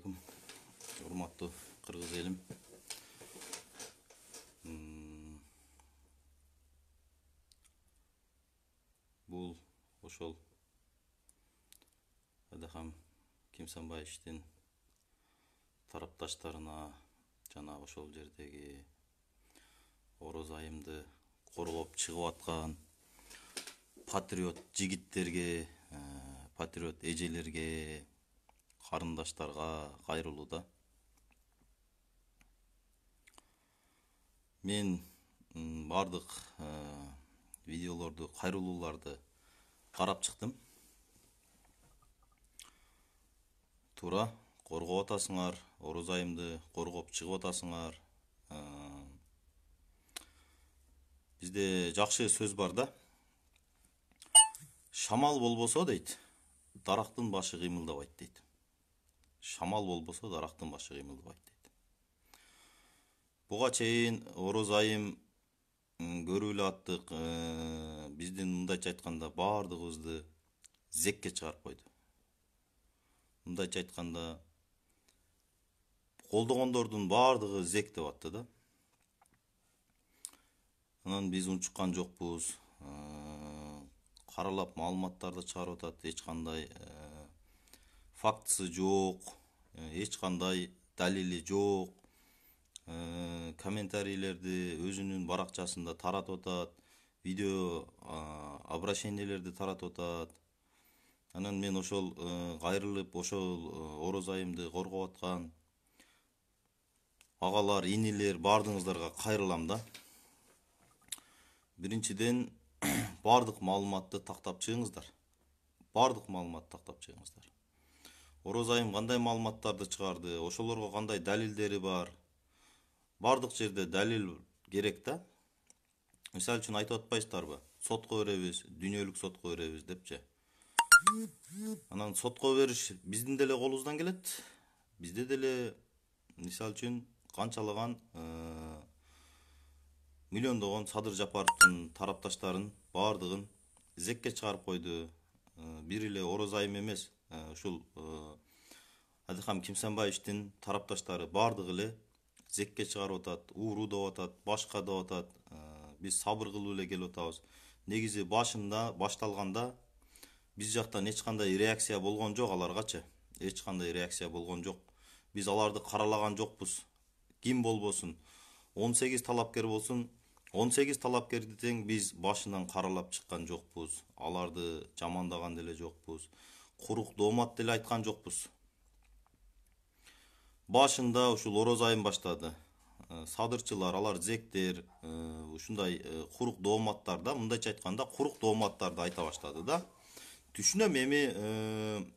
алейкум, урматтуу кыргыз элим. Бул ошол Адахам Кимсанбаевичтин тарапташтарына жана ошол жердеги Ороз айымды коргоп чыгып аткан патриот жигиттерге, патриот эжелерге, карындаштарга кайрылуу да. Мен бардык видеолорду, кайрылууларды карап чыктым. Туура коргоп атасыңар, Ороз айымды коргоп чыгып атасыңар. Бизде жакшы сөз бар да. Шамал болбосо дейт, дарактын башы кыймылдабайт дейт. Шамал болбосо дарактын башы кыймылдабайт дейт. Буга чейин Ороз айым көрүп эле аттык, биздин мындайча айтканда баардыгыбызды зекке чыгарып койду. Мындайча айтканда колдогондордун баардыгы зек деп атты да. Анан биз унчуккан жокпуз. Каралап маалыматтарды чыгарып атат, эч кандай фактысы жок, эч кандай далили жок. Комментарийлерди өзүнүн баракчасында таратып атат, видео обращениелерди таратып атат. Анан мен ошол кайрылып, ошол Ороз айымды коргоп аткан агалар, инилер баардыгыңыздарга кайрылам да. Биринчиден бардык маалыматты тактап чыгыңыздар. Бардык маалыматты тактап чыгыңыздар. Ороз айым кандай маалыматтарды чыгарды, ошолорго кандай далилдери бар? Бардык жерде далил керек да. Мисалы үчүн айтып атпайсыздарбы? Сотко беребиз, дүйнөлүк сотко беребиз депчи. Анан сотко бериш биздин деле колубуздан келет. Бизде деле мисалы үчүн канчалаган миллиондогон Садыр Жапаровдун тарапташтарын баардыгын зекке чыгарып койду. Бир эле Ороз айым эмес, ушул Адахам Кимсанбаевичтин тарапташтары баардыгы эле зекке чыгарып атат, ууру деп атат, башка деп атат. Биз сабыр кылып эле келип атабыз. Негизи башында башталганда биз жактан эч кандай реакция болгон жок аларгачы. Эч кандай реакция болгон жок. Биз аларды каралаган жокпуз. Ким болбосун, 18 талапкер болсун, 18 талапкерди тең биз башынан каралап чыккан жокпуз. Аларды жамандаган деле жокпуз. Курук доомат деле айткан жокпуз. Башында ушул Ороз айым баштады. Садырчылар, алар зектер, ушундай курук дооматтар да, мындайча айтканда курук дооматтарды айта баштады да. Түшүнөм, эми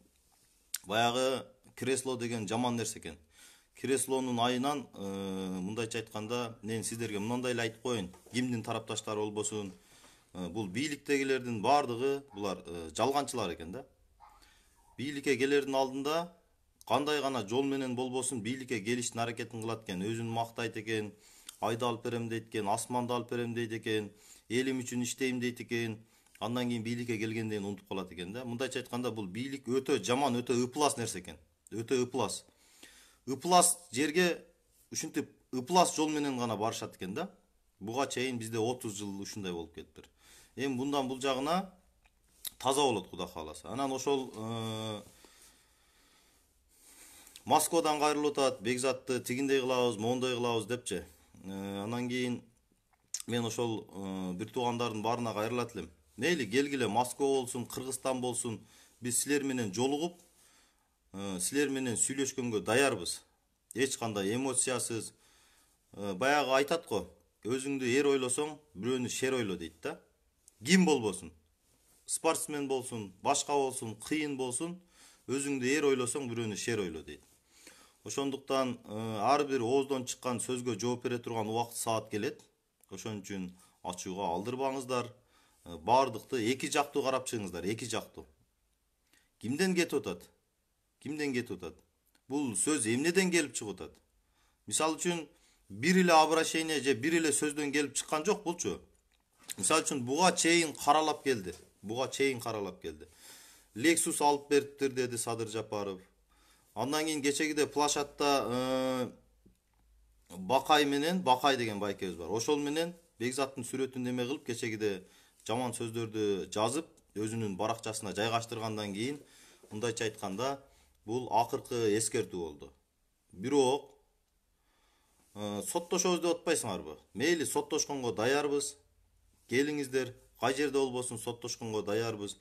баягы кресло деген жаман нерсе экен. Креслонун айынан мындайча айтканда мен сиздерге мындай эле айтып коеюн. Кимдин тарапташтары болбосун, бул бийликтегилердин баардыгы булар жалганчылар экен да. Бийликке келердин алдында кандай гана жол менен болбосун бийликке келиштин аракетин кылат экен, өзүн мактайт экен, айды алып берем дейт экен, асманды алып берем дейт экен, элим үчүн иштейм дейт экен. Андан кийин бийликке келгенден унутуп калат экен да. Мындайча айтканда бул бийлик өтө жаман, өтө ыплас нерсе экен. Өтө ыплас. Ыплас жерге ушинтип ыплас жол менен гана барышат экен да. Буга чейин бизде 30 жыл ушундай болуп кетиптир. Эми bundan бул жагына таза болот Кудай кааласа. Анан ошол Москвадан кайрылып атат, Бекзатты тигиндей кылабыз, моундай кылабыз депчи. Анан кийин мен ошол бир туугандардын баарына кайрылат элем. Мейли келгиле, Москва болсун, Кыргызстан болсун, биз силер менен жолугуп, силер менен сүйлөшкөнгө даярбыз. Эч кандай эмоциясыз. Баягы айтат го, өзүңдү эр ойлосоң, бирөөнү шер ойло дейт да. Ким болбосун, спортсмен болсун, башка болсун, кыйын болсун, өзүңдү эр ойлосоң, бирөөнү шер ойло дейт. Ошондуктан ар бир ооздон чыккан сөзгө жооп бере турган убакыт саат келет. Ошон үчүн ачууга алдырбаңыздар. Бардыкты эки жактуу карап чыгыңыздар, эки жактуу. Кимден кетип атат? Кимден кетип атат? Бул сөз эмнеден келип чыгып атат? Мисалы үчүн бир эле обращение же бир эле сөздөн келип чыккан жок булчу. Мисалы үчүн буга чейин каралап келди. Буга чейин каралап келди. Lexus алып бериптир деди Садыр Жапаров. Андан кийин кечегиде плашатта Бакай деген байкебиз бар. Ошол менен Бекзаттын сүрөтүн неме кылып кечегиде жаман сөздөрдү жазып өзүнүн баракчасына жайгаштыргандан кийин мындайча айтканда бул акыркы эскертүү болду. Бирок соттошобуз деп атпайсыңарбы? Мейли соттошконго даярбыз. Келиңиздер, кай жерде болбосун соттошконго даярбыз.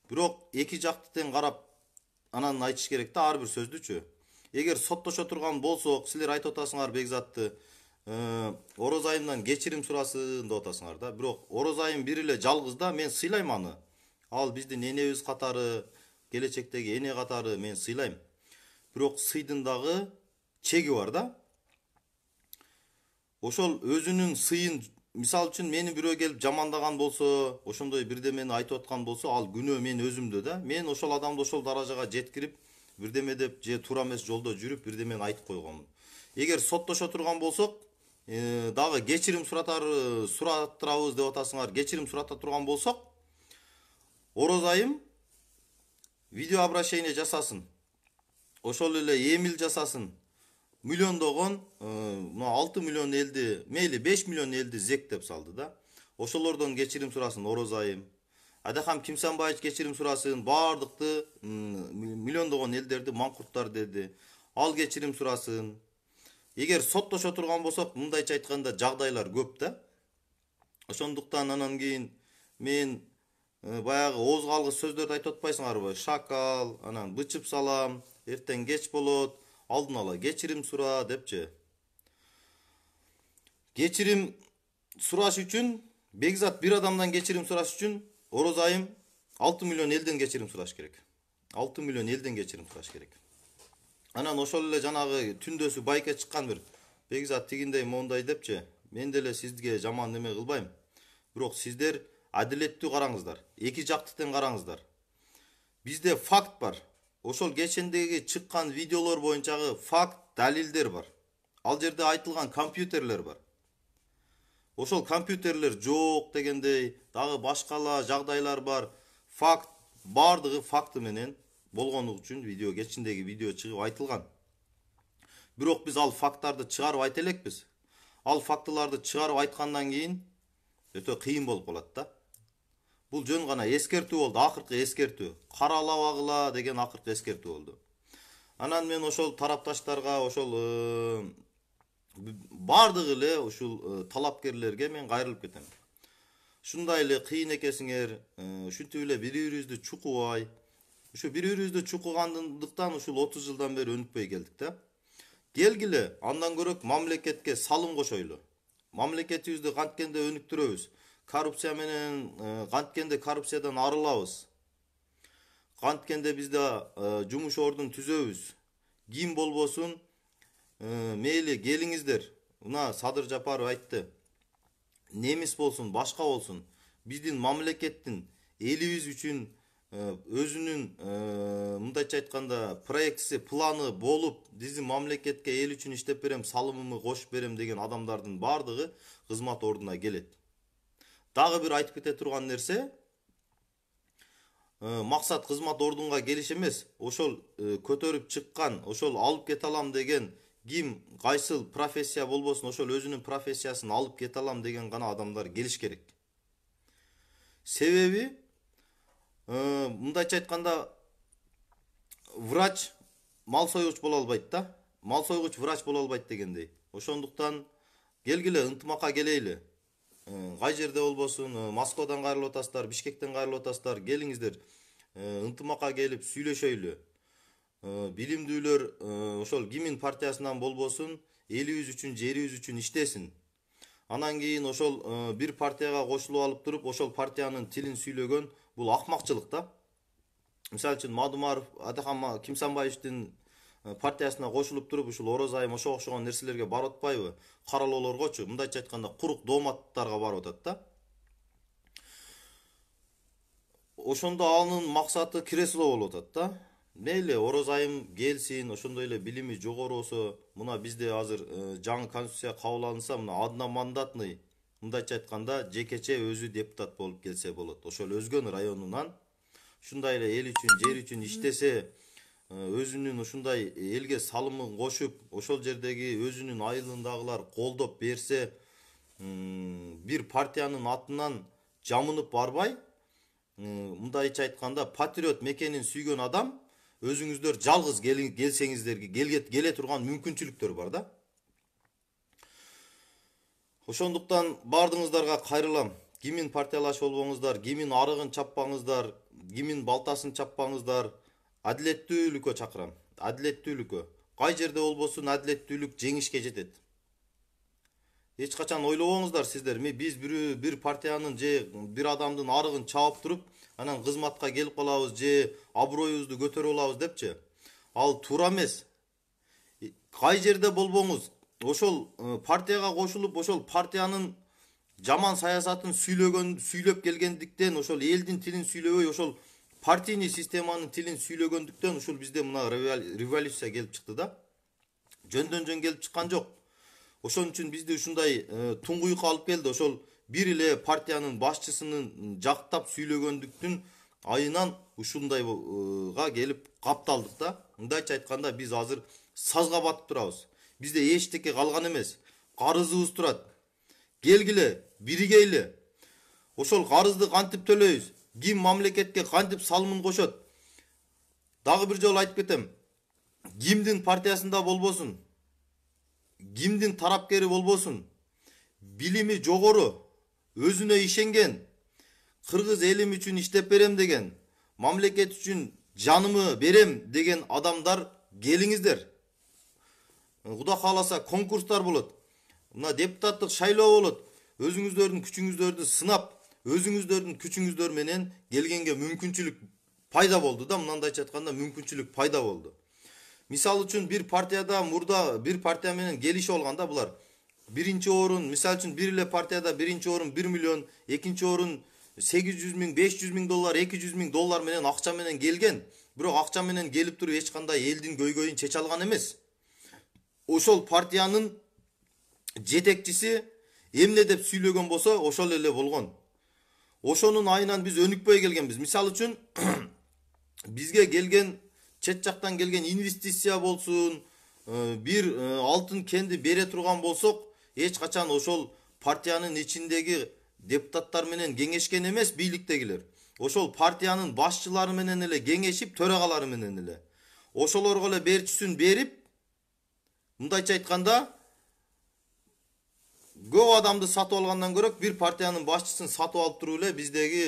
Бирок эки жакты тең карап анан айтыш керек да ар бир сөздүчү. Эгер соттошо турган болсок, силер айтып атасыңар Бекзатты Ороз айымдан кечирим сурасын деп атасыңар да. Бирок Ороз айым бир эле жалгыз да, мен сыйлайм аны. Ал биздин энебиз катары, келечектеги эне катары мен сыйлайм. Бирок сыйдын дагы чеги бар да. Ошол өзүнүн сыйын, мисал үчүн мени бирөө келип жамандаган болсо, ошондой бирдемени айтып аткан болсо, ал күнөө мен өзүмдө да. Мен ошол адамды ошол даражага жеткирип, бирдеме деп же туура эмес жолдо жүрүп бирдемени айтып койгонмун. Эгер соттошо турган болсок, дагы кечирим сураттырабыз деп атасыңар. Кечирим сурата турган болсок, Ороз айым видео обращение жасасын. Ошол эле эмил жасасын. Миллиондогон 6 миллион элди, мейли 5 миллион элди зектеп салды да. Ошолордон кечирим сурасын Ороз айым. Адахам Кимсанбаевич кечирим сурасын, баардыкты миллиондогон элдерди маңкурттар деди. Ал кечирим сурасын. Эгер соттошо турган болсок, мындайча айтканда жагдайлар көп да. Ошондуктан анан кийин мен баягы ооз калгыс сөздөрдү айтып атпайсыңарбы? Шакал, анан бычып салам, эртең кеч болот, алдын ала кечирим сура депчи. Кечирим сураш үчүн, Бекзат бир адамдан кечирим сураш үчүн Ороз айым 6 миллион элден кечирим сураш керек. 6 миллион элден кечирим сураш керек. Анан ошол эле жанагы түндөсү байке чыккан бир Бекзат тигиндей мондай депчи. Мен деле сизге жаман неме кылбайм. Бирок сиздер адилеттүү караңыздар. Эки жакты тең караңыздар. Бизде факт бар. Ошол кечендеги чыккан видеолор боюнчагы факт, далилдер бар. Ал жерде айтылган компьютерлер бар. Ошол компьютерлер жок дегендей, дагы башкала жагдайлар бар. Факт, бардыгы факты менен болгону үчүн видео кечиндеги видео чыгып айтылган. Бирок биз ал факттарды чыгарып айта элекпиз. Ал фактыларды чыгарып айткандан кийин өтө кыйын болуп калат да. Бул жөн гана эскертүү болду, акыркы эскертүү. Каралабагыла деген акыркы эскертүү болду. Анан мен ошол тарапташтарга, ошол бардыгы эле ушул талапкерлерге мен кайрылып кетем. Ушундай эле кыйын экесиңер, ушинтип эле бири-бирибизди чукубай, ушу бири-бирибизди чукугандыктан ушул 30 жылдан бери өнүкпөй келдик да. Келгиле, андан көрөк мамлекетке салым кошойлу. Мамлекетибизди канткенде өнүктүрөбүз. Коррупция менен канткенде коррупциядан арылабыз. Канткенде бизде жумуш ордун түзөбүз. Ким болбосун, мейли келиңиздер. Мына Садыр Жапаров айтты. Немис болсун, башка болсун, биздин мамлекеттин элибиз үчүн өзүнүн мындайча айтканда проектиси, планы болуп, биздин мамлекетке эл үчүн иштеп берем, салымымды кошуп берем деген адамдардын бардыгы кызмат ордуна келет. Дагы бир айтып кете турган нерсе, максат кызмат ордунга келиш эмес, ошол көтөрүп чыккан, ошол алып кете алам деген ким, кайсыл профессия болбосун, ошол өзүнүн профессиясын алып кете алам деген гана адамдар келиш керек. Себеби мындайча айтканда врач мал сойгуч боло албайт да. Мал сойгуч врач боло албайт дегендей. Ошондуктан келгиле, ынтымакка келейли. Кай жерде болбосун, Москвадан кайрылып атасыздар, Бишкектен кайрылып атасыздар, келиңиздер, ынтымакка келип сүйлөшөйлү. Билимдүүлөр ошол кимин партиясынан болбосун, элибиз үчүн, жерибиз үчүн иштесин. Анан кийин ошол бир партияга кошулуп алып туруп, ошол партиянын тилин сүйлөгөн бул акмакчылык да. Мисалы үчүн Мадумаров, Атакам Кимсанбаевичтин партиясына кошулуп туруп, ушул Ороз айым ошого окшогон нерселерге барып атпайбы? Каралоолоргочу, мындайча айтканда курук дооматтарга барып атат да. Ошондо анын максаты кресло болуп атат да. Мейли Ороз айым келсин, ошондой эле билими жогорусу, мына бизде азыр жаңы конституция кабыл алынса, мына одномандатный, мындайча айтканда жекече өзү депутат болуп келсе болот. Ошол өзгөн районунан ушундай эле эл үчүн, жер үчүн иштесе, өзүнүн ушундай элге салымын кошуп, ошол жердеги өзүнүн айылындагылар колдоп берсе, бир партиянын атынан жамынып барбай, мындайча айтканда патриот мекенин сүйгөн адам, өзүңүздөр жалгыз келсеңиздерге келе турган мүмкүнчүлүктөр бар да. Ошондуктан бардыгыңыздарга кайрылам. Кимин партиялаш болбоңуздар, кимин арыгын чаппаңыздар, кимин балтасын чаппаңыздар. Адилеттүүлүккө чакырам. Адилеттүүлүккө. Кай жерде болбосун адилеттүүлүк жеңишке жетет. Эч качан ойлобоңуздар сиздер, биз бир партиянын же бир адамдын арыгын чаап туруп, анан кызматка келип калабыз же аброюбузду көтөрүп алабыз депчи. Ал туура эмес. Кай жерде болбоңуз, ошол партияга кошулуп, ошол партиянын жаман саясатын сүйлөп келгендиктен, ошол элдин тилин сүйлөбөй, ошол партийный системанын тилин сүйлөгөндүктөн ушул бизде мына революция келип чыкты да. Жөндөн жөн келип чыккан жок. Ошон үчүн бизди ушундай туңгуюкка алып келди. Ошол бир эле партиянын башчысынын жактап сүйлөгөндүктүн айынан ушундайга келип капталдык да. Мындайча айтканда биз азыр сазга батып турабыз. Бизде эчтеке калган эмес. Карызыбыз турат. Келгиле, биригейле. Ошол карызды кантип төлөйбүз? Ким мамлекетке кантип салымын кошот? Дагы бир жолу айтып кетем. Кимдин партиясында болбосун, кимдин тарапкери болбосун, билими жогору, өзүнө ишенген, кыргыз элим үчүн иштеп берем деген, мамлекет үчүн жанымы берем деген адамдар келиңиздер. Кудай кааласа конкурстар болот. Мына депутаттык шайлоо болот. Өзүңүздөрдүн күчүңүздөрдү сынап, өзүңүздөрдүн күчүңүздөр менен келгенге мүмкүнчүлүк пайда болду да, мындайча айтканда мүмкүнчүлүк пайда болду. Мисал үчүн бир партияда мурда бир партия менен келишип алганда булар биринчи орун, мисал үчүн бир эле партияда биринчи орун 1 миллион, экинчи орун 800 миң, 500 миң доллар, 200 миң доллар менен акча менен келген. Бирок акча менен келип туруп эч кандай элдин көйгөйүн чече алган эмес. Ошол партиянын жетекчиси эмне деп сүйлөгөн болсо, ошол эле болгон. Ошонун айынан биз өнүкпөй келгенбиз. Мисал үчүн бизге келген чет жактан келген инвестиция болсун, бир алтын кенди бере турган болсок, эч качан ошол партиянын ичиндеги депутаттар менен кеңешкен эмес бийликтегилер. Ошол партиянын башчылары менен эле кеңешип, төрагалары менен эле. Ошолорго эле берчүсүн берип, мындайча айтканда, көп адамды сатып алгандан көрөк бир партиянын башчысын сатып алып туруп эле биздеги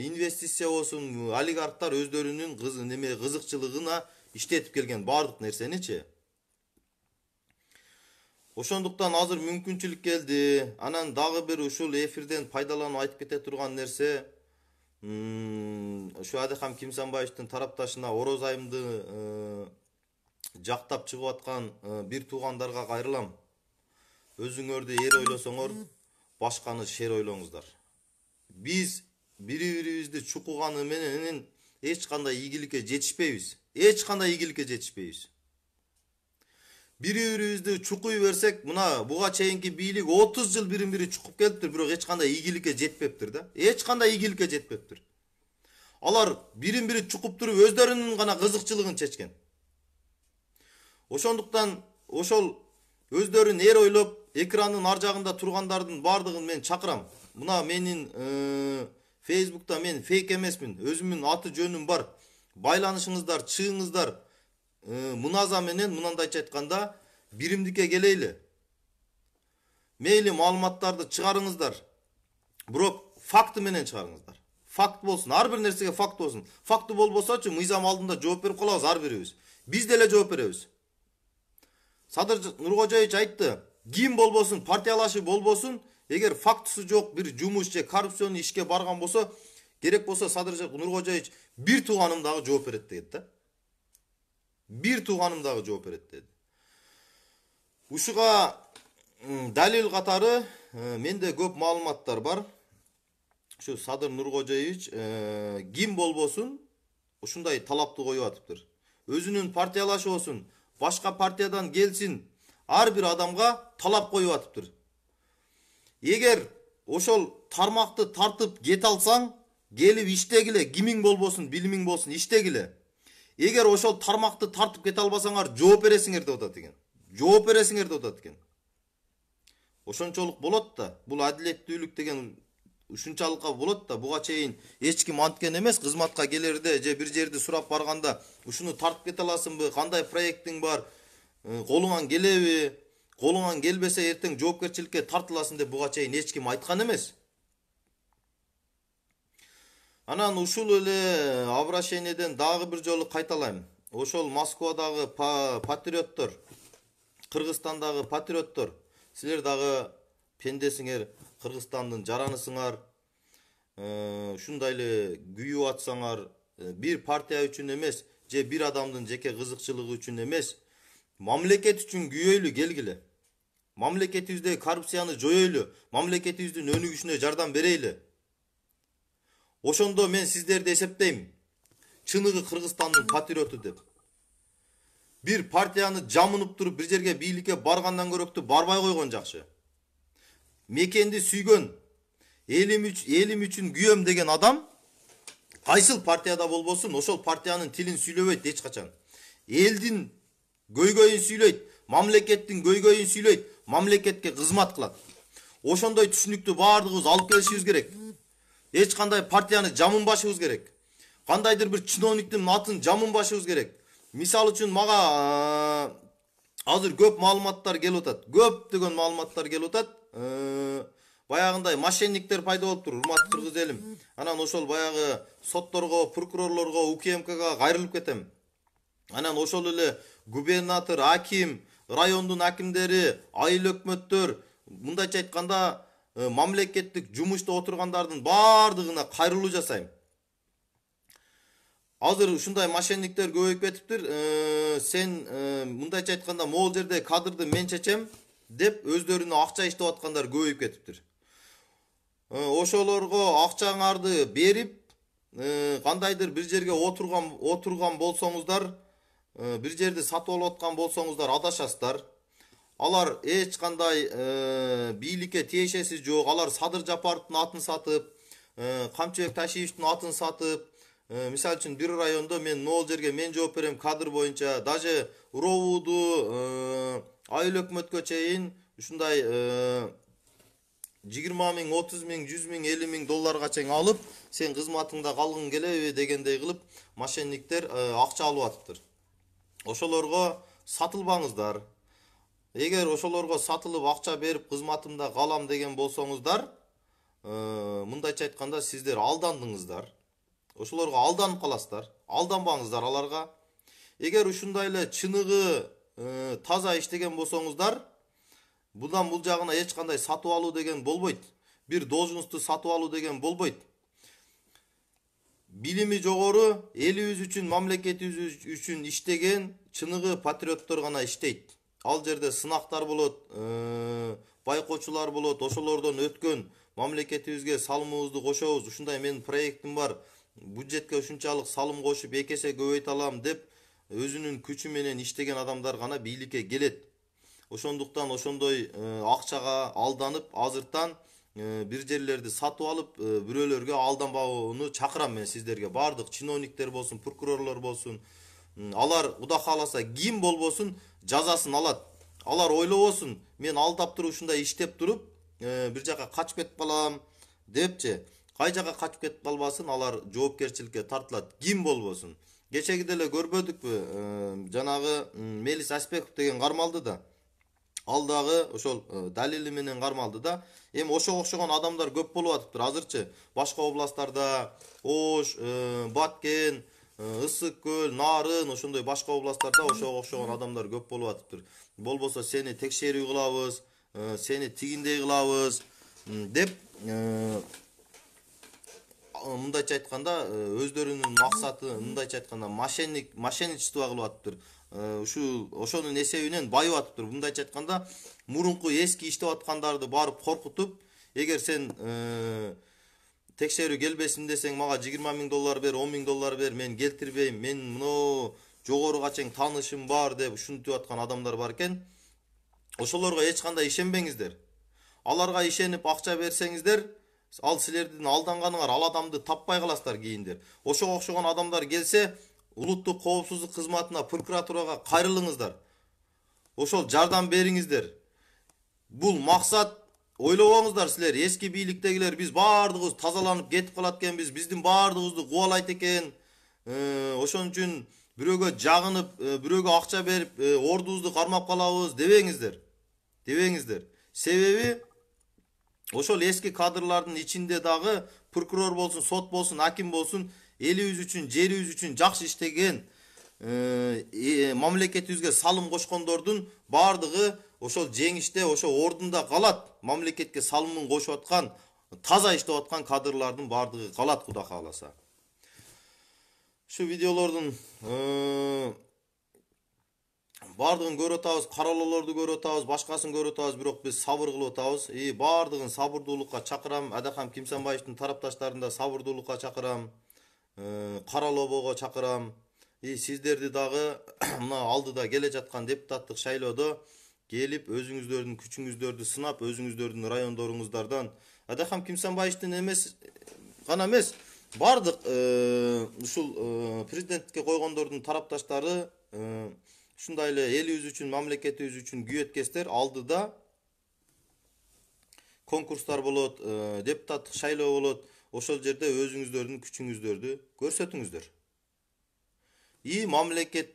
инвестиция болсун, олигархтар өздөрүнүн кызыкчылыгына иштетип келген бардык нерсеничи. Ошондуктан азыр мүмкүнчүлүк келди. Анан дагы бир ушул эфирден пайдаланып айтып кете турган нерсе, ушу Адыкам Кимсанбаевдин тарапташына Ороз айымды жактап чыгып аткан бир туугандарга кайрылам. Өзүңөрдү эр ойлосоңор, башканы шер ойлоңуздар. Биз бири-бирибизди чукуганы менен эч кандай ийгиликке жетишпейбиз. Эч кандай ийгиликке жетишпейбиз. Бири-бирибизди чукуй берсек, мына буга чейинки бийлик 30 жыл бирин-бири чукуп келиптир, бирок эч кандай ийгиликке жетпептир да. Эч кандай ийгиликке жетпептир. Алар бирин-бири чукуп туруп өздөрүнүн гана кызыкчылыгын чечкен. Ошондуктан ошол өздөрүн эр ойлоп, экрандын ар жагында тургандардын бардыгын мен чакырам. Мына менин Facebook'та мен фейк эмесмин. Өзүмдүн аты жөнүм бар. Байланышыңыздар, чыгыңыздар. Муназа менен мынандайча айтканда биримдикке келейли. Мейли маалыматтарды чыгарыңыздар. Бирок факты менен чыгарыңыздар. Факт болсун, ар бир нерсеге факт болсун. Факты болбосочу мыйзам алдында жооп берип калабыз ар бирибиз. Биз деле жооп беребиз. Садыр Нуркожоевич айтты, ким болбосун, партиялашы болбосун, эгер фактысы жок бир жумуш же коррупционный ишке барган болсо, керек болсо Садыр Нуркожоевич бир тууганым дагы жооп берет дейт да. Бир тууганым дагы жооп берет dedi. Ушуга далил катары менде көп маалыматтар бар. Ушу Садыр Нуркожоевич ким болбосун ушундай талапты коюп атыптыр. Өзүнүн партиялашы болсун, башка партиядан келсин, ар бир адамга талап коюп атыптыр. Эгер ошол тармакты тартып кете алсаң, келип иштегиле, кимиң болбосун, билимиң болсун, иштегиле. Эгер ошол тармакты тартып кете албасаңар жооп бересиңер деп атат экен. Жооп бересиңер деп атат экен. Ошончолук болот да. Бул адилеттүүлүк деген ушунчалыкка болот да. Буга чейин эч ким анткен эмес, кызматка келерде же бир жерди сурап барганда ушуну тартып кете аласыңбы, кандай проектиң бар, колуңан келеби, колуңан келбесе эртең жоопкерчиликке тартыласың деп буга чейин эч ким айткан эмес. Анан ушул эле обращениеден дагы бир жолу кайталайм. Ошол Москвадагы патриоттор, Кыргызстандагы патриоттор, силер дагы пендесиңер, Кыргызстандын жаранысыңар. Ушундай эле күйүп атсаңар, бир партия үчүн эмес, же бир адамдын жеке кызыкчылыгы үчүн эмес, мамлекет үчүн күйөйлү келгиле. Мамлекетибизде коррупцияны жоёйлу, мамлекетибиздин өнүгүшүнө жардам берейли. Ошондо мен сиздерди эсептейм, чыныгы Кыргызстандын патриоту деп. Бир партияны жамынып туруп бир жерге бийликке баргандан көрөктү барбай койгон жакшы. Мекенди сүйгөн, элим үчүн күйөм деген адам кайсыл партияда болбосун, ошол партиянын тилин сүйлөбөйт эч качан. Элдин көйгөйүн сүйлөйт, мамлекеттин көйгөйүн сүйлөйт, мамлекетке кызмат кылат. Ошондой түшүнүктү баардыгыбыз алып келишибиз керек. Эч кандай партияны жамынбашыбыз керек. Кандайдыр бир чиновниктин атын жамынбашыбыз керек. Мисал үчүн мага азыр көп маалыматтар келип атат. Көптөгөн маалыматтар келип атат. Баягындай мошенниктер пайда болуп тур, урматтуу кыргыз элим. Анан ошол баягы сотторго, прокурорлорго, УКМКга кайрылып кетем. Анан ошол эле губернатор, аким, райондун акимдери, айыл өкмөттөр, мындайча айтканда мамлекеттик жумушта отургандардын баардыгына кайрылуу жасайм. Азыр ушундай мошенниктер көбөйүп кетиптир. Сен мындайча айтканда могул жерде кадрды мен чечем деп өздөрүнө акча иштеп аткандар көбөйүп кетиптир. Ошолорго акчаңарды берип, кандайдыр бир жерге отурган болсоңуздар, бир жерди сатып алып аткан болсоңуздар адашасыздар. Алар эч кандай бийликке тиешеси жок. Алар Садыр Жапаровдун атын сатып, Камчыбек Ташиевичтин атын сатып, мисал үчүн бир райондо мен могул жерге мен жооп берем кадр боюнча, даже Ровуду, айыл өкмөткө чейин ушундай 20 миң, 30 миң, 100 миң, 50 миң долларга чейин алып, сен кызматыңда калгың келеби дегендей кылып, мошенниктер акча алып атыптыр. Ошолорго сатылбаңыздар. Эгер ошолорго сатылып акча берип кызматымда калам деген болсоңуздар, мындайча айтканда сиздер алдандыңыздар. Ошолорго алданып каласыздар. Алданбаңыздар аларга. Эгер ушундай эле чыныгы таза иштеген болсоңуздар, будан бул жагына эч кандай сатып алуу деген болбойт. Бир должностту сатып алуу деген болбойт. Билими жогору, элибиз үчүн, мамлекетибиз үчүн иштеген чыныгы патриоттор гана иштейт. Ал жерде сынактар болот, байкоочулар болот, ошолордон өткөн мамлекетибизге салымыбызды кошобуз. Ушундай менин проектим бар. Бюджетке ушунчалык салым кошуп 2 эсе көбөйтө алам деп өзүнүн күчү менен иштеген адамдар гана бийликке келет. Ошондуктан ошондой акчага алданып, азыртан бир жерлерди сатып алып, бирөөлөргө алданбоону чакырам мен сиздерге. Бардык чиновниктер болсун, прокурорлор болсун, алар Кудай кааласа ким болбосун жазасын алат. Алар ойлобосун, мен алдап туруп ушундай иштеп туруп, бир жака качып кетип калам депчи. Кай жака качып кетип калбасын, алар жоопкерчиликке тартылат. Ким болбосун. Кечеги деле көрбөдүкпү? Жанагы Мелис Аспеков деген кармалды да. Ал дагы ошол далили менен кармалды да. Эми ошого окшогон адамдар көп болуп атыптыр азырчы. Башка областтарда Ош, Баткен, Ысык көл, Нарын, ошондой башка областтарда ошого окшогон адамдар көп болуп атыптыр. Болбосо сени текшерүү кылабыз, сени тигиндей кылабыз деп мындайча айтканда өздөрүнүн максаты мындайча айтканда мошенничество кылып атыптыр. Ошонун эсебинен байып атыптыр. Мындайча айтканда мурунку эски иштеп аткандарды барып коркутуп, эгер сен текшерүү келбесин десең, мага 20 миң доллар бер, 10 миң доллар бер, мен келтирбейм, мен мынау жогоруга чейин таанышым бар деп ушинтип аткан адамдар бар экен. Ошолорго эч кандай ишенбеңиздер. Аларга ишенип акча берсеңиздер, ал силердин алданганыңар, ал адамды таппай каласыздар кийиндер. Ошого окшогон адамдар келсе, улуттук коопсуздук кызматына, прокуратурага кайрылыңыздар. Ошол жардам бериңиздер. Бул максат ойлобоңуздар силер, эски бийликтегилер биз баардыгыбыз тазаланып кетип калат экенбиз, биздин баардыгыбызды кубалайт экен. Ошон үчүн бирөөгө жагынып, бирөөгө акча берип, ордубузду кармап калабыз дебеңиздер. Дебеңиздер. Себеби ошол эски кадрлардын ичинде дагы прокурор болсун, сот болсун, аким болсун, элибиз үчүн, жерибиз үчүн жакшы иштеген, мамлекетибизге салым кошкондордун баардыгы ошол жеңиште, ошол ордунда калат. Мамлекетке салымын кошуп аткан, таза иштеп аткан кадрлардын баардыгы калат, Кудай кааласа. Şu videolardan бардығын көріп атабыз, каралоолорду көріп атабыз, башкасын көріп атабыз, бирок биз сабыр кылып атабыз. Бардығын сабырдуулукка чакырам. Адакам Кимсанбаевдин тарапташтарын да сабырдуулукка чакырам. Каралоого чакырам. Сиздерди дагы мына алдыда келе жаткан депутаттык шайлоодо келип өзүңүздөрдүн күчүңүздөрдү сынап, өзүңүздөрдүн райондоруңуздардан Адакам Кимсанбаевдин гана эмес, бардык ушул президенттикке койгондордун тарапташтары ушундай эле элибиз үчүн, мамлекетибиз үчүн күйөткестер алдыда конкурстар болот, депутаттык шайлоо болот. Ошол жерде өзүңүздөрдүн күчүңүздөрдү көрсөтүңүздөр. Мамлекет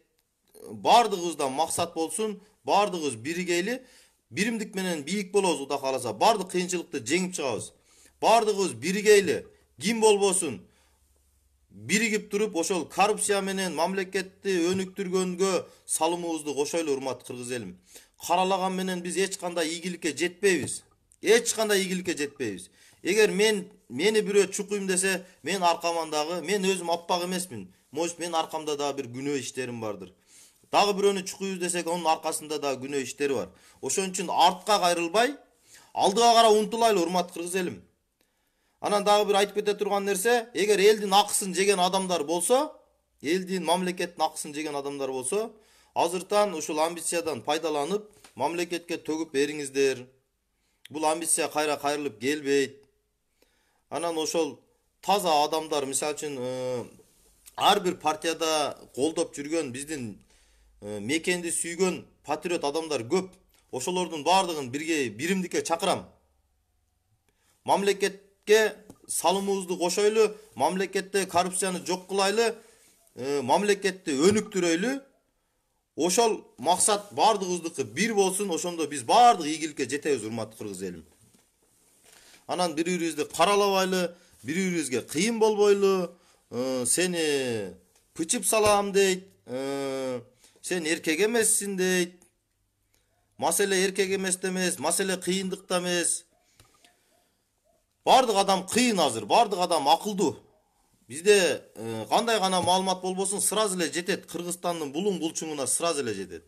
бардыгыбыздан максат болсун, бардыгыбыз биригейли, биримдик менен бийик болобуз, Кудай кааласа. Бардык кыйынчылыкты жеңип чыгабыз. Бардыгыбыз биригейли, ким болбосун, биригип туруп ошол коррупция менен мамлекетти өнүктүргөнгө салымыбызды кошойлу, урматтуу кыргыз элим. Каралаган менен биз эч кандай ийгиликке жетпейбиз. Эч кандай ийгиликке жетпейбиз. Эгер мени бирөө чукуйм десе, мен аркаман дагы, мен өзүм аппак эмесмин. Может, мен аркамда дагы бир күнөө иштерим бардыр. Дагы бирөөнү чукуйбуз десек, онун аркасында дагы күнөө иштери бар. Ошон үчүн артка кайрылбай, алдыга карап умтулайлы, урматтуу кыргыз элим. Анан дагы бир айтып кете турган нерсе, эгер элдин акысын жеген адамдар болсо, элдин, мамлекеттин акысын жеген адамдар болсо, азыртан ушул амбициядан пайдаланып, мамлекетке төгүп бериңиздер. Бул амбиция кайра кайрылып келбейт. Анан ошол таза адамдар, мисалы үчүн, ар бир партияда колдоп жүргөн, биздин мекенди сүйгөн патриот адамдар көп. Ошолордун баардыгын бирге, биримдикке чакырам. Мамлекетке салымыбызды кошойлу, мамлекетте коррупцияны жок кылайлы, мамлекетти өнүктүрөйлү. Ошол максат баардыгыбыздыкы бир болсун, ошондо биз баардык ийгиликке жетебиз, урматтуу кыргыз элим. Анан бири-бирибизди каралабайлы, бири-бирибизге кыйын болбойлу, сени пычып салам дейт, сен эркек эмессиң дейт. Маселе эркек эместе эмес, маселе кыйындыкта эмес. Бардык адам кыйын азыр, бардык адам акылдуу. Бизде кандай гана маалымат болбосун, сразу эле жетет. Кыргызстандын булуң булчуңуна сразу эле жетет.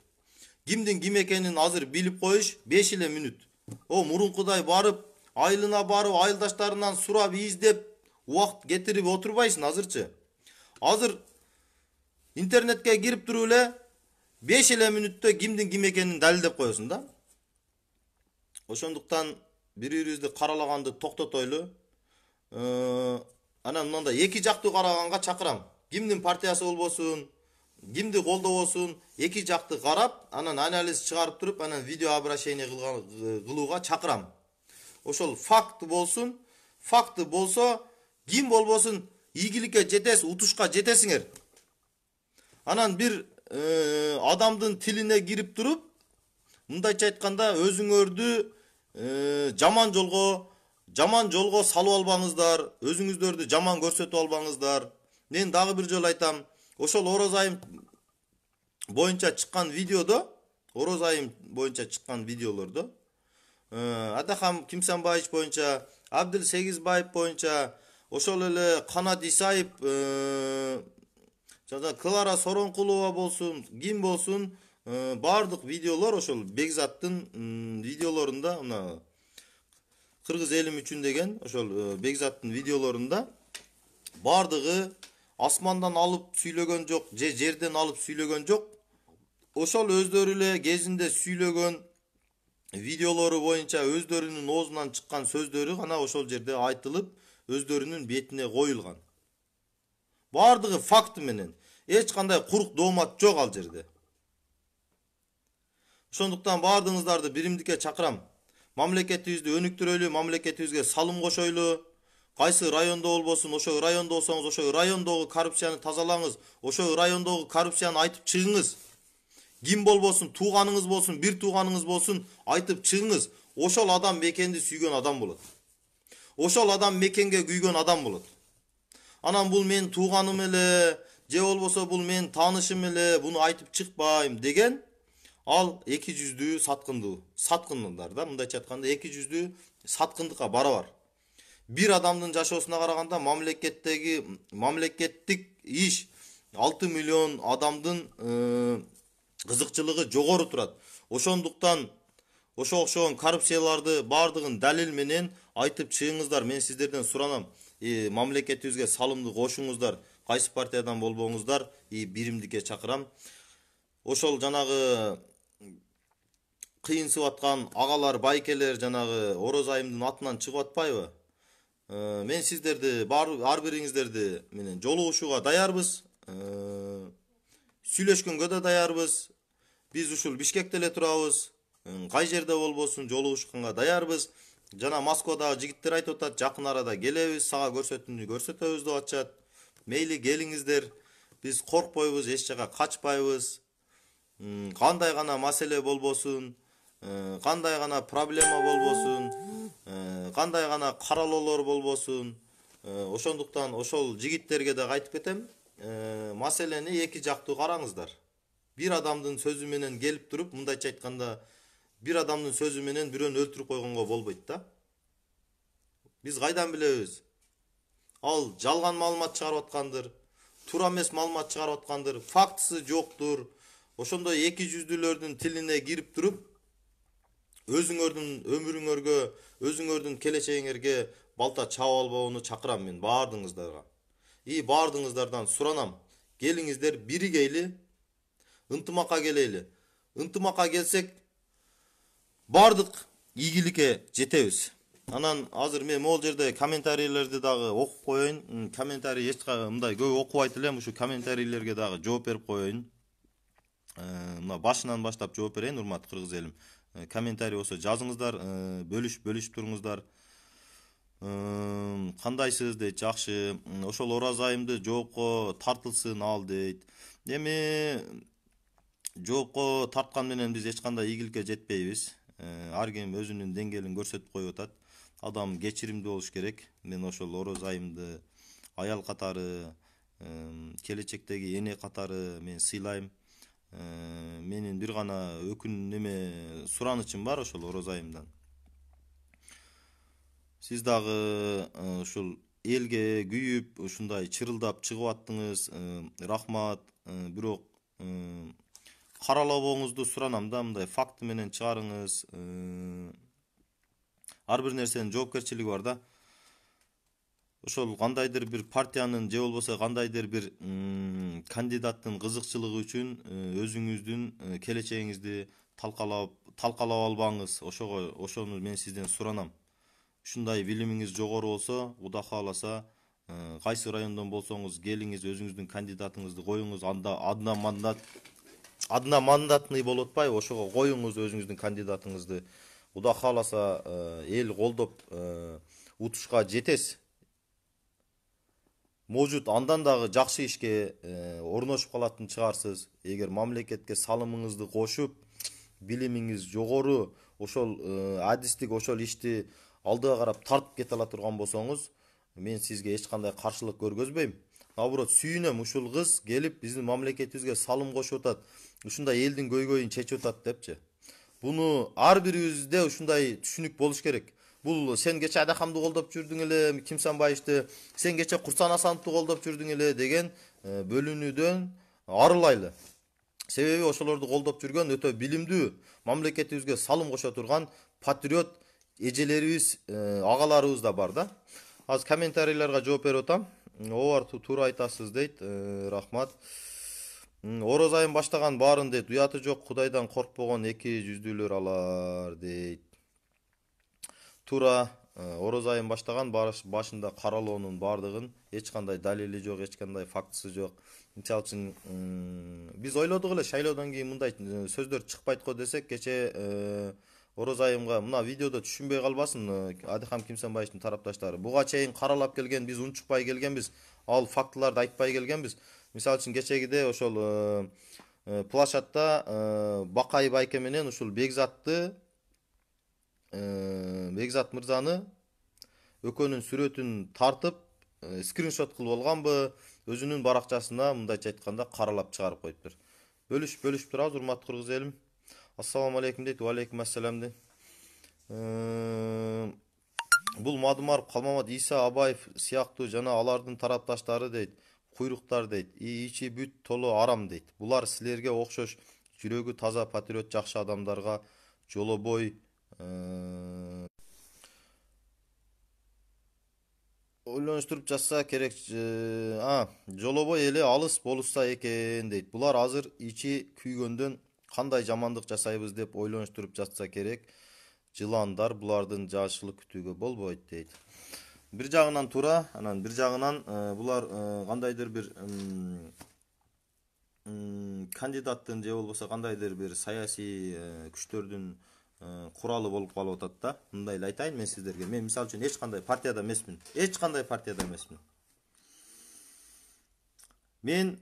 Кимдин ким экенин азыр билип коюш 5 эле мүнөт. Мурункудай барып, айылына барып, айылдаштарынан сурап, издеп, убакыт кетирип отурбайсың азырчы. Азыр интернетке кирип туруп эле 5 эле мүнөттө кимдин ким экенин далилдеп коесуң да. Ошондуктан бири-бирибизди каралаганды токтотойлу. Анан мындай эки жактуу караганга чакырам. Кимдин партиясы болбосун, кимди колдобосун, эки жакты карап, анан анализ чыгарып туруп, анан видео обращение кылууга чакырам. Ошол факт болсун, факты болсо, ким болбосун, ийгиликке жетесиз, утушка жетесиңер. Анан бир адамдын тилине кирип туруп, мындайча айтканда, өзүңөрдү жаман жолго салып албаңыздар, өзүңүздөрдү жаман көрсөтүп албаңыздар. Мен дагы бир жолу айтам, ошол Ороз айым боюнча чыккан видеодо, Ороз айым боюнча чыккан видеолордо, Адакам Кимсанбаевич боюнча, Абдил Сегизбаев боюнча, ошол эле Канат Исаев, Клара Соронкулова болсун, ким болсун, бардык видеолор ошол Бекзаттын видеолорунда, мына Кыргыз элим үчүн деген ошол Бекзаттын видеолорунда бардыгы асмандан алып сүйлөгөн жок, же жерден алып сүйлөгөн жок. Ошол өздөрү эле кезинде сүйлөгөн видеолору боюнча өздөрүнүн оозунан чыккан сөздөрү гана ошол жерде айтылып, өздөрүнүн бетине коюлган. Бардыгы факты менен. Эч кандай курук доомат жок ал жерде. Ошондуктан баардыгыңыздарды биримдикке чакырам. Мамлекетибизди өнүктүрөлү, мамлекетибизге салым кошойлу. Кайсы райондо болбосун, ошо райондо болсоңуз, ошо райондогу коррупцияны тазалаңыз, ошо райондогу коррупцияны айтып чыгыңыз. Ким болбосун, тууганыңыз болсун, бир тууганыңыз болсун, айтып чыгыңыз. Ошол адам мекенди сүйгөн адам болот. Ошол адам мекенге күйгөн адам болот. Анан бул мен тууганым эле, же болбосо бул мен таанышым эле, буну айтып чыкпайм деген ал эки жүздүү саткындар да, мындайча айтканда эки жүздүү саткындыкка барабар. Бир адамдын жашоосуна караганда мамлекеттик иш 6 миллион адамдын кызыкчылыгы жогору турат. Ошондуктан ошо окшогон коррупцияларды баардыгын далил менен айтып чыгыңыздар. Мен сиздерден суранам. Мамлекетибизге салымды кошуңуздар. Кайсы партиядан болбоңуздар, биримдикке чакырам. Ошол жанагы кыйынсып аткан агалар, байкелер жанагы Ороз Айымдын атынан чыгып атпайбы? Мен сиздерди ар бириңиздерди менен жолугушууга даярбыз. Сүйлөшкөнгө да даярбыз. Биз ушул Бишкекте эле турабыз. Кай жерде болбосун жолугушканга даярбыз. Жана Москвадагы жигиттер айтып атат, жакын арада келебиз, сага көрсөтөбүз деп атышат. Мейли келиңиздер. Биз коркпойбуз, эч жака качпайбыз. Кандай гана маселе болбосун, кандай гана проблема болбосун, кандай гана каралоолор болбосун. Ошондуктан ошол жигиттерге да айтып кетем, маселени эки жактуу караңыздар. Бир адамдын сөзү менен келип туруп, мындайча айтканда, бир адамдын сөзү менен бирөөнү өлтүрүп койгонго болбойт да. Биз кайдан билебиз? Ал жалган маалымат чыгарып аткандыр, туура эмес маалымат чыгарып аткандыр, фактысы жоктур. Ошондой эки жүздүүлөрдүн тилине кирип туруп, өзүңөрдүн өмүрүңөргө, өзүңөрдүн келечегиңерге балта чаап албоону чакырам мен баардыгыңыздарга. Баардыгыңыздардан суранам. Келиңиздер, биригейли, ынтымакка келели. Ынтымакка келсек, баардык ийгиликке жетебиз. Анан азыр мен могул жерде комментарийлерди дагы окуп коеюн. Комментарий мындай көп окубайт элем, ушу комментарийлерге дагы жооп берип коеюн. Мына башынан баштап жооп берейин, урматтуу кыргыз элим. Комментарий болсо жазыңыздар, бөлүшүп туруңуздар. Кандайсыз дейт, жакшы. Ошол Ороз Айымды жоопко тартылсын ал дейт. Эми жоопко тарткан менен биз эч кандай ийгиликке жетпейбиз. Ар ким өзүнүн деңгээлин көрсөтүп коюп атат. Адам кечиримдүү болуш керек. Мен ошол Ороз Айымды аял катары, келечектеги эне катары мен сыйлайм. Менин бир гана суранычым бар ошол Ороз Айымдан. Сиз дагы ушул элге күйүп, ушундай чырылдап чыгып аттыңыз. Рахмат. Бирок каралабооңузду суранам да, мындай факты менен чыгарыңыз. Ар бир нерсенин жоопкерчилиги бар да. Ошол кандайдыр бир партиянын же болбосо кандайдыр бир кандидаттын кызыкчылыгы үчүн өзүңүздүн келечегиңизди талкалап албаңыз. Ошону мен сизден суранам. Ушундай билимиңиз жогору болсо, Кудай кааласа, кайсы райондон болсоңуз келиңиз, өзүңүздүн кандидатыңызды коюңуз. Адына мандатный болуп атпайбы? Ошого коюңуз өзүңүздүн кандидатыңызды. Кудай кааласа, эл колдоп утушка жетес. Можут андан дагы жакшы ишке орношуп калатын чыгарсыз. Эгер мамлекетке салымыңызды кошуп, билимиңиз жогору, ошол адистик, ошол ишти алдыга карап тартып кете ала турган болсоңуз, мен сизге эч кандай каршылык көргөзбөйм. Наоборот, сүйүнөм, ушул кыз келип биздин мамлекетибизге салым кошуп атат, ушундай элдин көйгөйүн чечип атат депчи. Буну ар бирибизде ушундай түшүнүк болуш керек. Бул сен кече Адахамды колдоп жүрдүң эле, Ким Санбаевди, сен кече Курсан Асановду колдоп жүрдүң эле деген бөлүнүүдөн арылайлы. Себеби ошолорду колдоп жүргөн өтө билимдүү, мамлекетибизге салым кошо турган патриот эжелерибиз, агаларыбыз да бар да. Азыр комментарийлерге жооп берип атам. Оор туура айтасыз дейт. Рахмат. Ороз Айым баштаган баарын дейт, уяты жок, Кудайдан коркпогон эки жүздүүлөр алар дейт. Туура, Ороз айын баштаган башында каралоонун баардыгын эч кандай далили жок, эч кандай фактысы жок. Мисалы үчүн биз ойлодук эле шайлоодон кийин мындай сөздөр чыкпайт го десек, кечээ Ороз айымга мына видеодо түшүнбөй калбасын Адикам Кимсенбаевдин тарапташтары. Буга чейин каралап келген, биз унчукпай келгенбиз, ал фактыларды айтпай келгенбиз. Мисалы үчүн кечегиде ошол плашатта Бакай байке менен ушул Бекзат мырзаны экөөнүн сүрөтүн тартып скриншот кылып алганбы, өзүнүн баракчасына мындайча айтканда каралап чыгарып коюптур. Бөлүшүп турабыз, урматтуу кыргыз элим. Ассаламу алейкум дейт. Ва алейкум ассалам дейт. Бул Мадумаров, Калмамат Иса Абаев сыяктуу жана алардын тарапташтары дейт. Куйруктар дейт. Ичи бүт толо арам дейт. Булар силерге окшош жүрөгү таза патриот жакшы адамдарга жолобой ойлонуштуруп жатса керек. Жолобой эле алыс болушса экен дейт. Булар азыр ичи күйгөндөн кандай жамандык жасайбыз деп ойлонуштуруп жатса керек. Жыландар булардын жашылык күтүүгө болбойт дейт. Бир жагынан туура, анан бир жагынан булар кандайдыр бир кандидаттын же болбосо кандайдыр бир саясий күчтөрдүн куралы болуп калып атат да. Мындай эле айтайын мен сиздерге. Мен мисалы үчүн эч кандай партияда эмесмин. Мен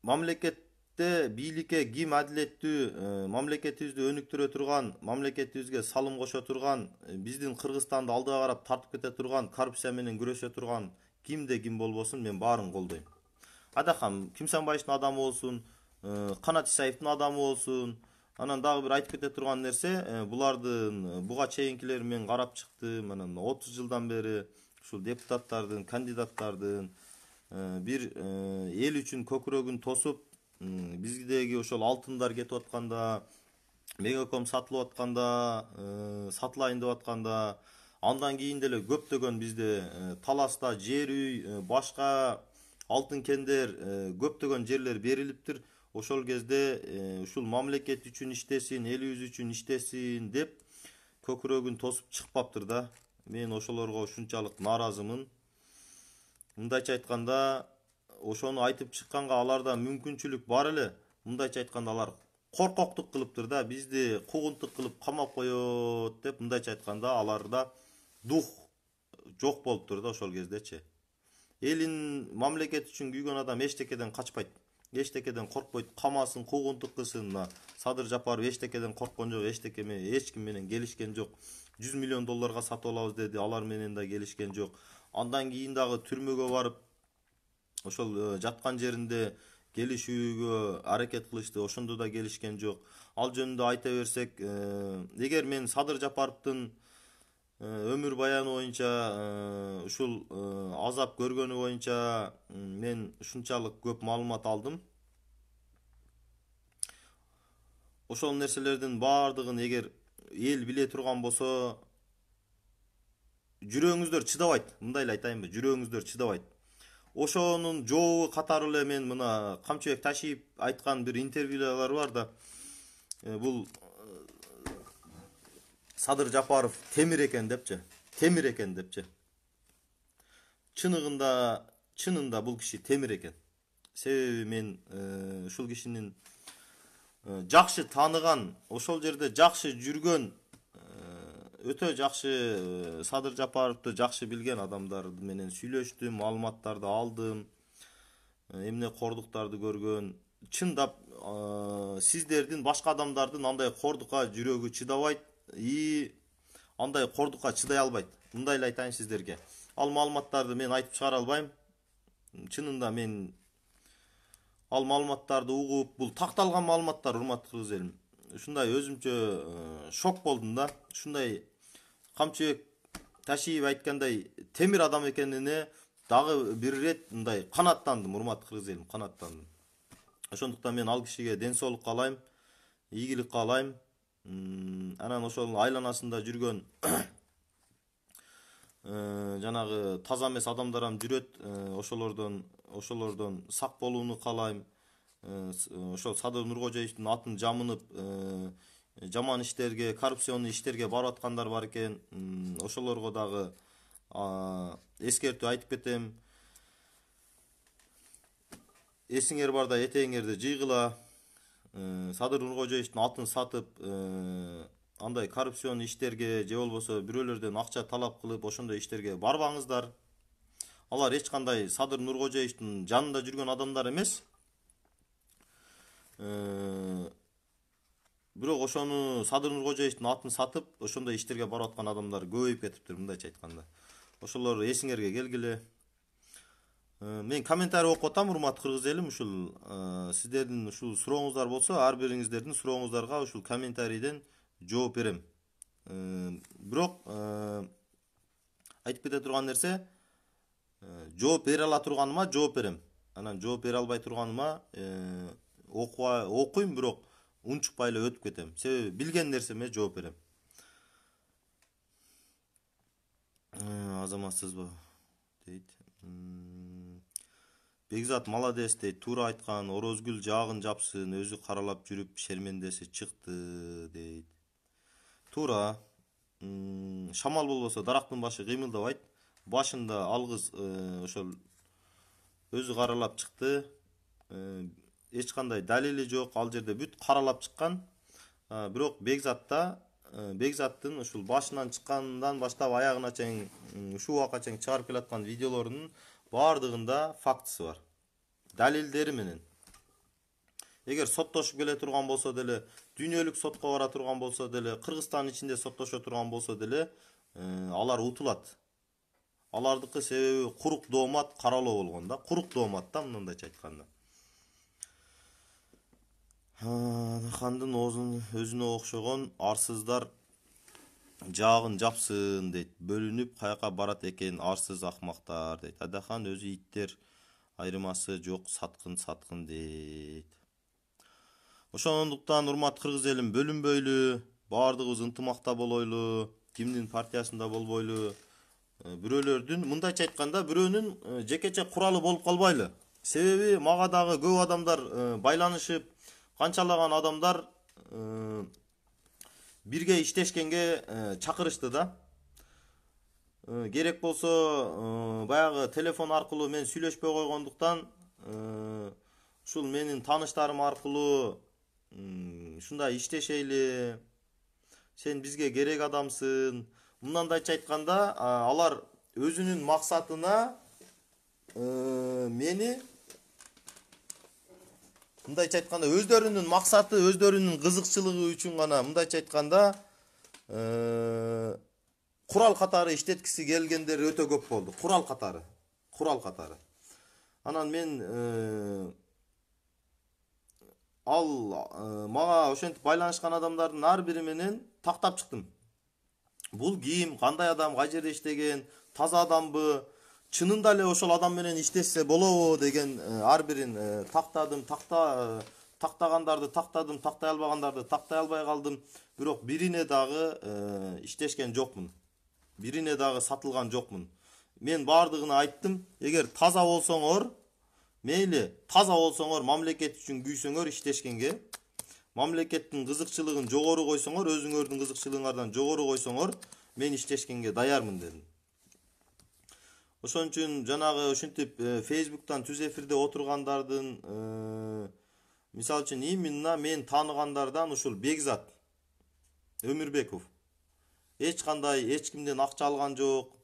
мамлекетте бийликке ким адилеттүү, мамлекетибизди өнүктүрө турган, мамлекетибизге салым кошо турган, биздин Кыргызстанды алдыга карап тартып кете турган, коррупция менен күрөшө турган кимде ким болбосун, мен баарын колдойм. Адакам Кимсенбаевдин адамы болсун, Канат Исаевдин адамы болсун, анан дагы бир айтып кете турган нерсе, булардын буга чейинкилерин мен карап чыктым. Анан 30 жылдан бери ушул депутаттардын, кандидаттардын бир эл үчүн көкүрөгүн тосуп, биздеги ошол алтындар кетип атканда, Мегаком сатылып атканда, сатылайын деп атканда, андан кийин деле көптөгөн бизде таласта жер үй, башка алтын кендер, көптөгөн жерлер берилиптир. Ошол кезде ушул мамлекет үчүн иштесин, элибиз үчүн иштесин деп көкүрөгүн тосуп чыкпаптыр да. Мен ошолорго ушунчалык нааразымын. Мындайча айтканда, ошону айтып чыкканга аларда мүмкүнчүлүк бар эле. Мындайча айтканда алар коркоктук кылыптыр да, бизди куугунтук кылып камап коет деп. Мындайча айтканда аларда дух жок болуптур да ошол кездечи. Элин, мамлекет үчүн күйгөн адам эчтекеден качпайт, эчтекеден коркпойт, камасын, куугунтук кылсын. Садыр Жапаров эчтекеден корккон жок, эч ким менен келишкен жок. 100 миллион долларга сатып алабыз деди, алар менен да келишкен жок. Андан кийин дагы түрмөгө барып, ошол жаткан жеринде келишүүгө аракет кылышты, ошондо да келишкен жок. Ал жөнүндө айта берсек, эгер мен Садыр Жапаровдун өмүр баяны боюнча, ушул азап көргөнү боюнча мен ушунчалык көп маалымат алдым. Ошол нерселердин баардыгын эгер эл биле турган болсо, жүрөгүңүздөр чыдабайт. Мындай эле айтайынбы, жүрөгүңүздөр чыдабайт. Ошонун жообу катары эле мен мына Камчыбек Ташиев айткан бир интервьюлар бар да. Бул Садыр Жапаров темир экен депчи. Чынында бул киши темир экен. Себеби мен ушул кишинин жакшы тааныган, ошол жерде жакшы жүргөн, өтө жакшы Садыр Жапаровду жакшы билген адамдар менен сүйлөштүм, маалыматтарды алдым, эмне кордуктарды көргөн. Чындап сиздердин, башка адамдардын андай кордукка жүрөгү чыдабайт, андай кордукка чыдай албайт. Мындай эле айтайын сиздерге. Ал маалыматтарды мен айтып чыгара албайм. Чынында мен ал маалыматтарды угуп, бул такталган маалыматтар, урматтуу кыргыз элим. Ушундай өзүмчө шок болдум да. Ушундай Камчыбек Ташиев айткандай темир адам экенине дагы бир ирет мындай канаттандым, урматтуу кыргыз элим, канаттандым. Ошондуктан мен ал кишиге ден соолук каалайм, ийгилик каалайм. Анан ошол айланасында жүргөн жанагы таза эмес адамдар ам жүрөт, ошолордон сак болууну каалайм. Ошол Садыр Нуркожоевдун атын жамынып жаман иштерге, коррупционный иштерге барып аткандар бар экен. Ошолорго дагы эскертүү айтып кетем. Эсиңер барда этеңерди жыйгыла. Садыр Нуркожоевдун атын сатып, андай коррупцион иштерге же болбосо бирөөлөрдөн акча талап кылып ошондой иштерге барбаңыздар. Алар эч кандай Садыр Нуркожоевдун жанында жүргөн адамдар эмес. Бирок ошону Садыр Нуркожоевдун атын сатып, ошондой иштерге барып аткан адамдар көбөйүп кетиптир, мындайча айтканда. Ошолор эсиңерге келгиле. Мен комментарий окуп атам, урматтуу кыргыз элим. Ушул сиздердин ушул сурооңуздар болсо, ар бириңиздердин сурооңуздарга ушул комментарийден жооп берем. Бирок айтып кете турган нерсе, жооп бере ала турганыма жооп берем. Анан жооп бере албай турганыма окуйм, бирок унчукпай эле өтүп кетем. Себеби билген нерсеме жооп берем. Азаматсызбы дейт. Бекзат молодец дейт. Туура айткан. Орозгүл жаагын жапсын, өзү каралап жүрүп шермендеси чыкты дейт. Туура. Шамал болбосо дарактын башы кыймылдабайт. Башында алгыз ошол өзү каралап чыкты. Эч кандай далили жок, ал жерде бүт каралап чыккан. Бирок Бекзаттын ушул башынан чыккандан баштап аягына чейин ушул убакка чейин чыгарып келаткан видеолорунун баардыгында фактысы бар. Далилдери менен. Эгер соттошуп келе турган болсо деле, дүйнөлүк сотко бара турган болсо деле, Кыргызстан ичинде соттошо турган болсо деле, алар утулат. Алардыкы себеби курук доомат каралоо болгон да. Курук доомат да, мындайча айтканда. Хандын өзүнө окшогон арсыздар жаагын жапсын дейт. Бөлүнүп каяка барат экен арсыз акмактар дейт. Адахан өзү иттер, айырмасы жок, саткын дейт. Ошондуктан урматтуу кыргыз элим, бөлүнбөйлү, баардыгыбыз ынтымакта болойлу, кимдин партиясында болбойлу. Бирөөлөрдүн, мындайча айтканда, бирөөнүн жекече куралы болуп калбайлы. Себеби мага дагы көп адамдар байланышып, канчалаган адамдар бирге иштешкенге чакырышты да. Керек болсо баягы телефон аркылуу мен сүйлөшпөй койгондуктан ушул менин тааныштарым аркылуу ушундай иштешейли, сен бизге керек адамсың. Мындайча айтканда, алар өзүнүн максатына мени, мындайча айтканда, өздөрүнүн максаты, өздөрүнүн кызыкчылыгы үчүн гана, мындайча айтканда, курал катары иштеткиси келгендер өтө көп болду. Курал катары. Анан мен мага ошентип байланышкан адамдардын ар бири менен тактап чыктым. Бул ким, кандай адам, кай жерде иштеген, таза адамбы, чынында эле ошол адам менен иштешсе болобу деген ар бирин тактадым, тактагандарды тактадым, тактай албагандарды тактай албай калдым. Бирок бирине дагы иштешкен жокмун. Бирине дагы сатылган жокмун. Мен баардыгына айттым, эгер таза болсоңор, мейли, таза болсоңор, мамлекет үчүн күйсөңөр иштешкенге, мамлекеттин кызыкчылыгын жогору койсоңор, өзүңөрдүн кызыкчылыгыңардан жогору койсоңор, мен иштешкенге даярмын дедим. Ошон үчүн жанагы ушинтип Facebook'тан түз эфирде отургандардын, мисалы үчүн именно мен тааныгандардан ушул Бекзат Өмүрбеков эч кандай эч кимден акча алган жок,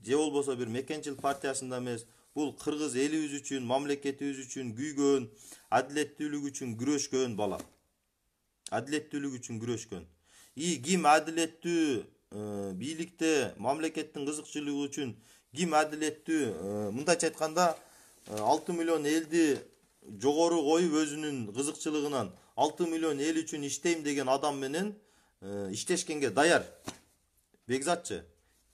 же болбосо бир мекенчил партиясында эмес. Бул кыргыз элибиз үчүн, мамлекетибиз үчүн күйгөн, адилеттүүлүк үчүн күрөшкөн бала. Адилеттүүлүк үчүн күрөшкөн. Ким адилеттүү бийликте мамлекеттин кызыкчылыгы үчүн, ким адилеттүү, мындайча айтканда 6 миллион элди жогору коюп өзүнүн кызыкчылыгынан 6 миллион эл үчүн иштейм деген адам менен иштешкенге даяр. Бекзатчы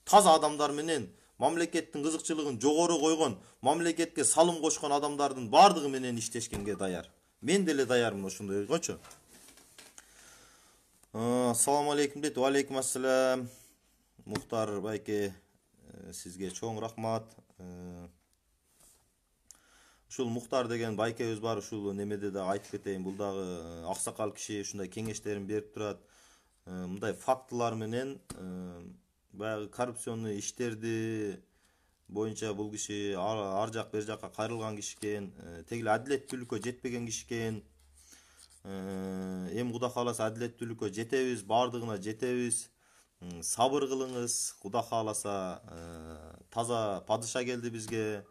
таза адамдар менен, мамлекеттин кызыкчылыгын жогору койгон, мамлекетке салым кошкон адамдардын баардыгы менен иштешкенге даяр. Мен деле даярмын ошондойгочу. Ассаламу алейкум дейт. Ва алейкум ассалам. Мухтар байке, сизге чоң рахмат. Ушул Мухтар деген байкебиз бар, ушул немеде да айтып кетейин. Бул дагы аксакал киши, ушундай кеңештерин берип турат. мындай фактылар менен баягы коррупционный иштерди боюнча бул киши ар жак бер жакка кайрылган киши экен, теги эле адилеттүүлүккө жетпеген киши экен. Эми Кудай кааласа адилеттүүлүккө жетебиз, бардыгына жетебиз. Сабыр кылыңыз, Кудай кааласа таза падыша келди бизге.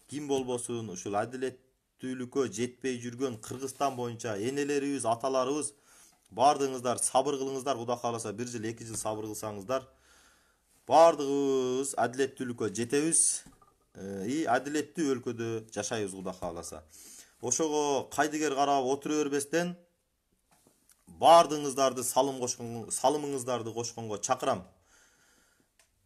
Ким болбосун ушул адилеттүүлүккө жетпей жүргөн Кыргызстан боюнча энелерибиз, аталарыбыз бардыгыңыздар сабыр кылыңыздар. Кудай кааласа 1 жыл 2 жыл сабыр кылсаңыздар бардыгыбыз адилеттүүлүккө жетебиз. И адилеттүү өлкөдө жашайбыз Кудай кааласа. Ошого кайдыгер карап отура бербестен бардыгыңыздарды салымыңыздарды кошконго чакырам.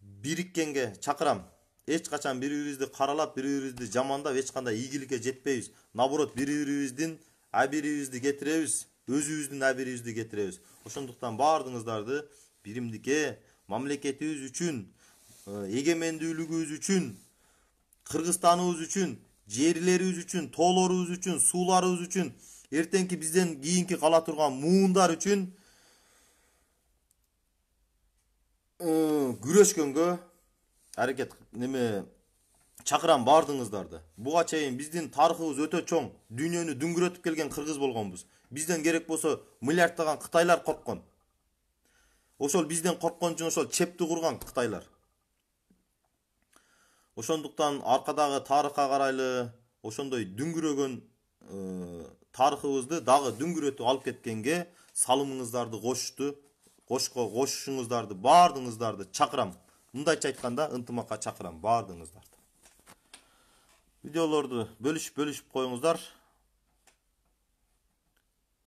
Бириккенге чакырам. Эч качан бири-бирибизди каралап, бири-бирибизди жамандап эч кандай ийгиликке жетпейбиз. Наоборот, бири-бирибизди кетиребиз, өзүбүздүн абирибизди кетиребиз. Ошондуктан бардыгыңыздарды биримдикке, мамлекетибиз үчүн, эгемендүүлүгүбүз үчүн, Кыргызстаныбыз үчүн, жерлерибиз үчүн, тоолорубуз үчүн, сууларыбыз үчүн, эртеңки бизден кийинки кала турган муундар үчүн күрөшкөнгө аракет чакырам бардыгыңыздарды. Буга чейин биздин тарыхыбыз өтө чоң. Дүйнөнү дүңгүрөтүп келген кыргыз болгонбуз. Бизден керек болсо миллиарддаган кытайлар корккон. Ошол бизден корккон үчүн ошол чепти курган кытайлар. Ошондуктан аркадагы тарыхка карайлы ошондой дүңгүрөгөн тарыхыбызды дагы дүңгүрөтүп алып кеткенге салымыңыздарды кошушуңуздарды бардыгыңыздарды чакырам. Мындайча айтканда ынтымакка чакырам бардыгыңыздарды. Видеолорду бөлүшүп коюңуздар.